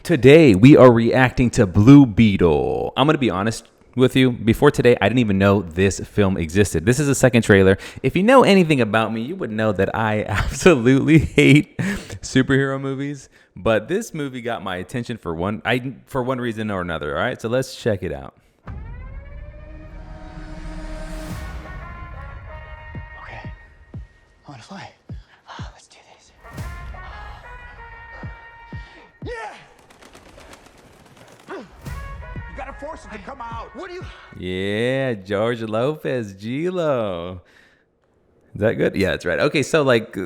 Today, we are reacting to Blue Beetle. I'm going to be honest with you. Before today, I didn't even know this film existed. This is a second trailer. If you know anything about me, you would know that I absolutely hate superhero movies. But this movie got my attention for one reason or another. All right, so let's check it out. Okay, I want to fly. Let's do this. Yeah! You gotta force it to come out. What do you? Yeah, George Lopez, G-Lo. Is that good? Yeah, that's right. Okay, so like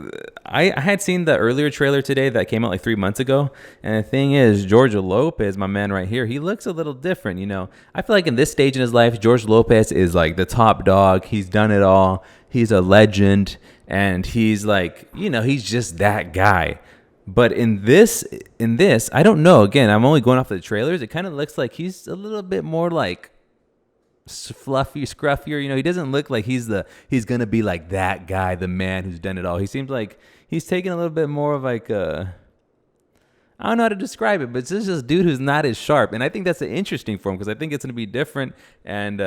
I had seen the earlier trailer today that came out like 3 months ago. And the thing is, George Lopez, my man right here, he looks a little different, you know. I feel like in this stage in his life, George Lopez is like the top dog. He's done it all. He's a legend. And he's like, you know, he's just that guy. But in this, I don't know. Again, I'm only going off the trailers. It kind of looks like he's a little bit more like fluffy, scruffier. You know, he doesn't look like he's gonna be like that guy, the man who's done it all. He seems like he's taking a little bit more of like I don't know how to describe it, but it's just this dude who's not as sharp. And I think that's interesting for him because I think it's gonna be different and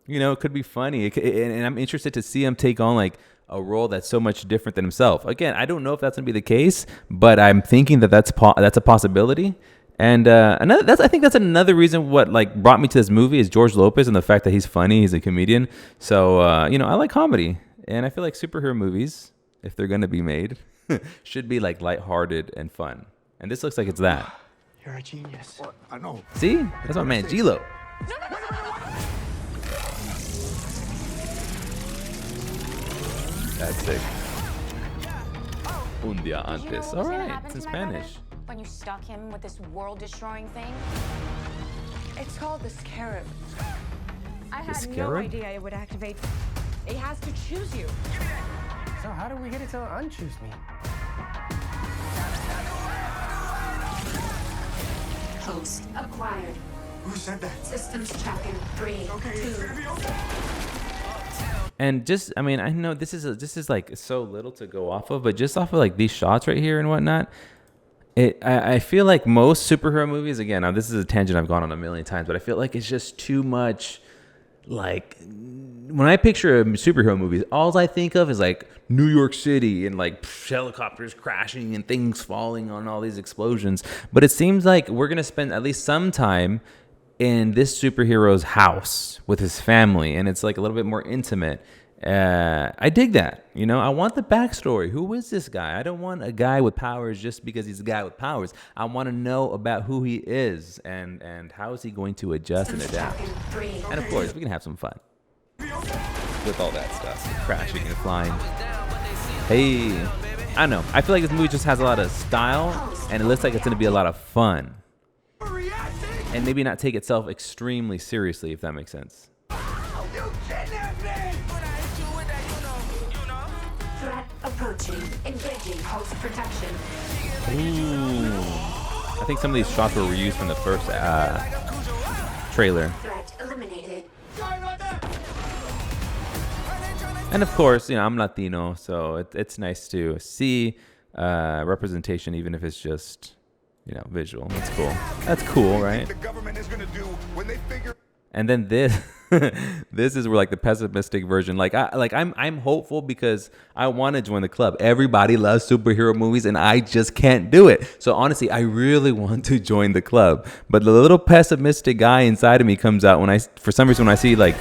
you know, it could be funny. And I'm interested to see him take on like a role that's so much different than himself. Again, I don't know if that's gonna be the case, but I'm thinking that that's a possibility. And I think that's another reason what like brought me to this movie is George Lopez and the fact that he's funny, he's a comedian. So you know, I like comedy, and I feel like superhero movies, if they're gonna be made, should be like lighthearted and fun. And this looks like it's that. You're a genius. What? I know. See, that's my man G-Lo. That's sick. Un día antes. All right, it's in Spanish. When you stuck him with this world-destroying thing? It's called the Scarab. I had no Scarab? idea it would activate. It has to choose you. So how do we get it to unchoose me? Host acquired. Who said that? Systems tracking 3, Okay, 2. it's gonna be okay. And just, I mean, I know this is like so little to go off of, but just off of like these shots right here and whatnot, I feel like most superhero movies, again, now this is a tangent I've gone on a million times, but I feel like it's just too much. Like when I picture superhero movies, all I think of is like New York City and like helicopters crashing and things falling on all these explosions. But it seems like we're gonna spend at least some time in this superhero's house with his family, and it's like a little bit more intimate. I dig that. You know, I want the backstory. Who is this guy? I don't want a guy with powers just because he's a guy with powers. I want to know about who he is and how is he going to adjust and adapt. And of course, we can have some fun with all that stuff, crashing and flying. Hey, I don't know. I feel like this movie just has a lot of style, and it looks like it's going to be a lot of fun. And maybe not take itself extremely seriously, if that makes sense. Threat approaching. Engaging host protection. Ooh. I think some of these shots were reused from the first trailer. Threat eliminated. And of course, you know, I'm Latino, so it's nice to see representation, even if it's just, you know, visual. That's cool. That's cool, right? The government is gonna do when they figure. And then this, this is where like the pessimistic version. Like I'm hopeful because I want to join the club. Everybody loves superhero movies, and I just can't do it. So honestly, I really want to join the club. But the little pessimistic guy inside of me comes out for some reason when I see like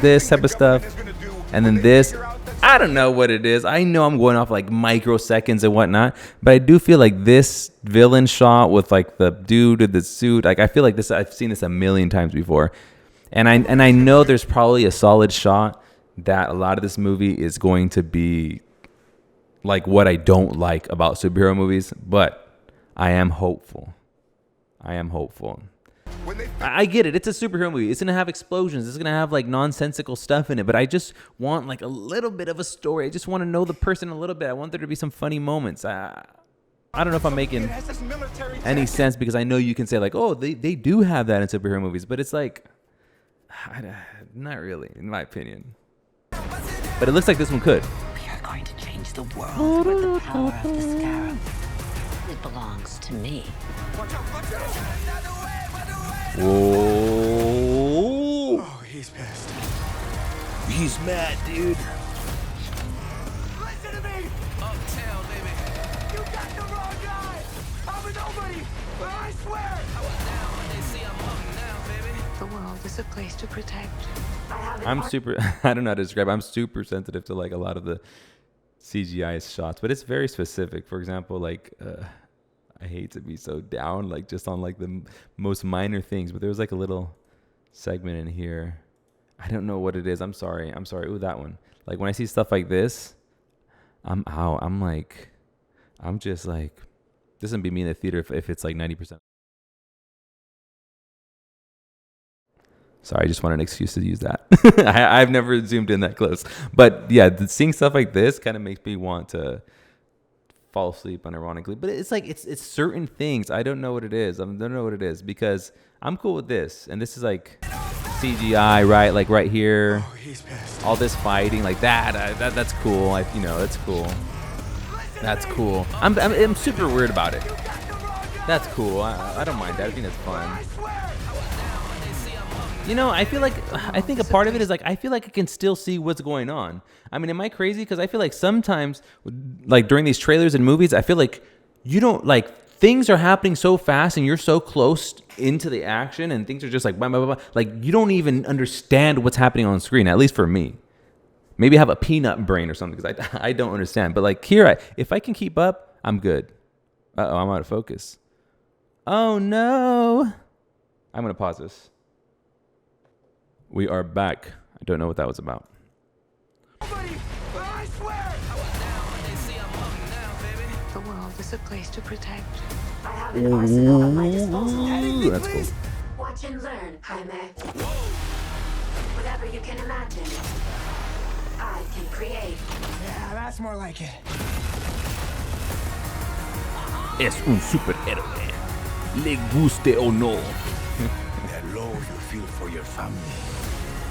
this type of stuff, and then this. I don't know what it is. I know I'm going off like microseconds and whatnot, but I do feel like this villain shot with like the dude with the suit, like I feel like this, I've seen this a million times before. And I know there's probably a solid shot that a lot of this movie is going to be like what I don't like about superhero movies, but I am hopeful. I am hopeful. I get it. It's a superhero movie. It's going to have explosions. It's going to have like nonsensical stuff in it. But I just want like a little bit of a story. I just want to know the person a little bit. I want there to be some funny moments. I don't know if I'm making any sense because I know you can say like, oh, they do have that in superhero movies. But it's like, not really, in my opinion. But it looks like this one could. We are going to change the world with the power of the Scarab. It belongs to me. Whoa. Oh, he's pissed. He's mad, dude. Listen to me! Uptown, baby. You got the wrong guy! I'm a nobody! I swear! They see I'm up now, baby. The world is a place to protect. I'm super, I don't know how to describe. I'm super sensitive to like a lot of the CGI shots, but it's very specific. For example, like I hate to be so down, like just on like the most minor things, but there was like a little segment in here. I don't know what it is. I'm sorry. Ooh, that one. Like when I see stuff like this, I'm out. I'm just like, this wouldn't be me in the theater if it's like 90%. Sorry, I just want an excuse to use that. I've never zoomed in that close. But yeah, seeing stuff like this kind of makes me want to fall asleep unironically. But it's like, it's certain things. I don't know what it is. I don't know what it is because I'm cool with this. And this is like CGI, right? Like right here. Oh, he's pissed. All this fighting like that's cool. That's cool. That's cool. I'm super weird about it. That's cool. I don't mind that. I think that's fun. You know, I think a part of it is like, I feel like I can still see what's going on. I mean, am I crazy? Because I feel like sometimes, like during these trailers and movies, I feel like you don't, like, things are happening so fast and you're so close into the action and things are just like, blah, blah, blah, blah. Like, you don't even understand what's happening on screen, at least for me. Maybe I have a peanut brain or something because I don't understand. But like here, if I can keep up, I'm good. Uh-oh, I'm out of focus. Oh, no. I'm going to pause this. We are back. I don't know what that was about. Nobody! I swear! They see I'm up now, baby. The world is a place to protect. I have an arsenal at my disposal. Ooh, that's cool. Watch and learn, Jaime. Whatever you can imagine, I can create. Yeah, that's more like it. Es un superhéroe. Le guste o no. That love you feel for your family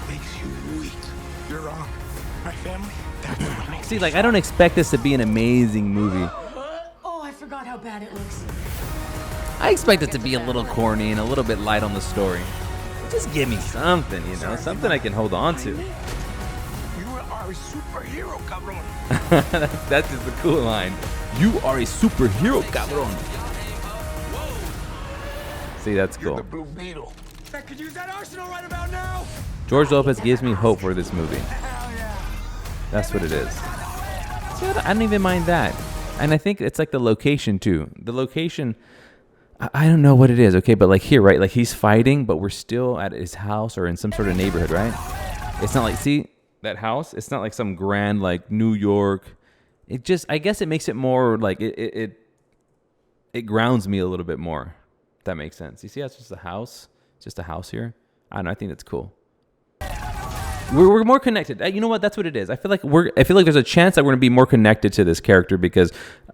makes you weak. You're wrong. My family, that's what makes See, like, I don't expect this to be an amazing movie. Oh, I forgot how bad it looks. I expect it to be a little corny and a little bit light on the story. Just give me something, you know, something I can hold on to. You are a superhero, cabron. That's just the cool line. You are a superhero, cabron. See, that's You're cool. the Blue Beetle. I could use that arsenal right about now. George Lopez gives me hope for this movie. Hell yeah. That's what it is. See, I don't even mind that. And I think it's like the location too. The location, I don't know what it is, okay? But like here, right? Like he's fighting, but we're still at his house or in some sort of neighborhood, right? It's not like, see, that house? It's not like some grand like New York. It just, I guess it makes it more like, it grounds me a little bit more. If that makes sense. You see, that's just a house. It's just a house here. I don't know. I think that's cool. We're more connected. You know what? That's what it is. I feel like there's a chance that we're gonna be more connected to this character because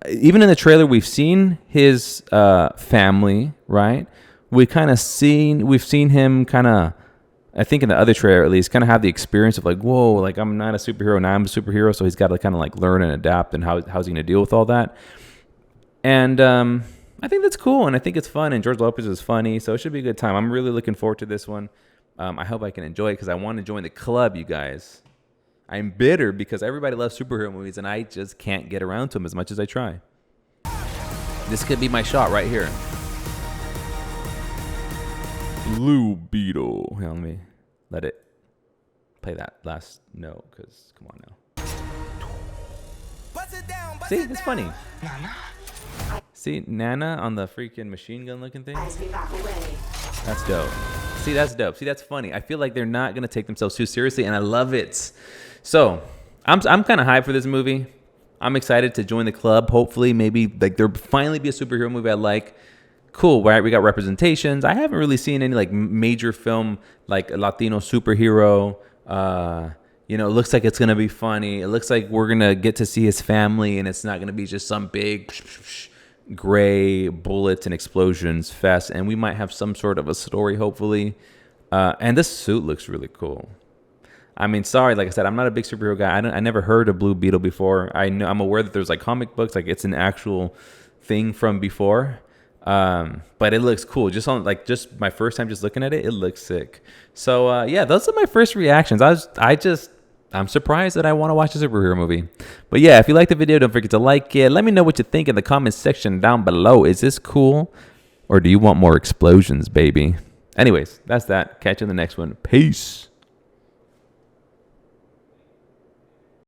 even in the trailer we've seen his family, right? We've seen him kind of, I think in the other trailer at least, kind of have the experience of like, whoa, like I'm not a superhero, now I'm a superhero, so he's got to kind of like learn and adapt, and how's he gonna deal with all that? And I think that's cool, and I think it's fun, and George Lopez is funny, so it should be a good time. I'm really looking forward to this one. I hope I can enjoy it because I want to join the club, you guys. I'm bitter because everybody loves superhero movies and I just can't get around to them as much as I try. This could be my shot right here. Blue Beetle. Here, let me let it play that last note because come on now. See, it's funny. See, Nana on the freaking machine gun looking thing? Eyes me back away. That's dope. See, that's dope. See, that's funny. I feel like they're not going to take themselves too seriously, and I love it. So, I'm kind of hyped for this movie. I'm excited to join the club. Hopefully, maybe like there'll finally be a superhero movie I like. Cool, right? We got representations. I haven't really seen any like major film like a Latino superhero. You know, it looks like it's going to be funny. It looks like we're going to get to see his family, and it's not going to be just some big gray bullets and explosions fest, and we might have some sort of a story hopefully, and this suit looks really cool. I mean, sorry, like I said, I'm not a big superhero guy. I never heard of Blue Beetle before. I'm aware that there's like comic books, like it's an actual thing from before. But it looks cool. Just on like just my first time just looking at it, it looks sick. So yeah, those are my first reactions. I'm surprised that I want to watch a superhero movie. But yeah, if you like the video, don't forget to like it. Let me know what you think in the comments section down below. Is this cool? Or do you want more explosions, baby? Anyways, that's that. Catch you in the next one. Peace.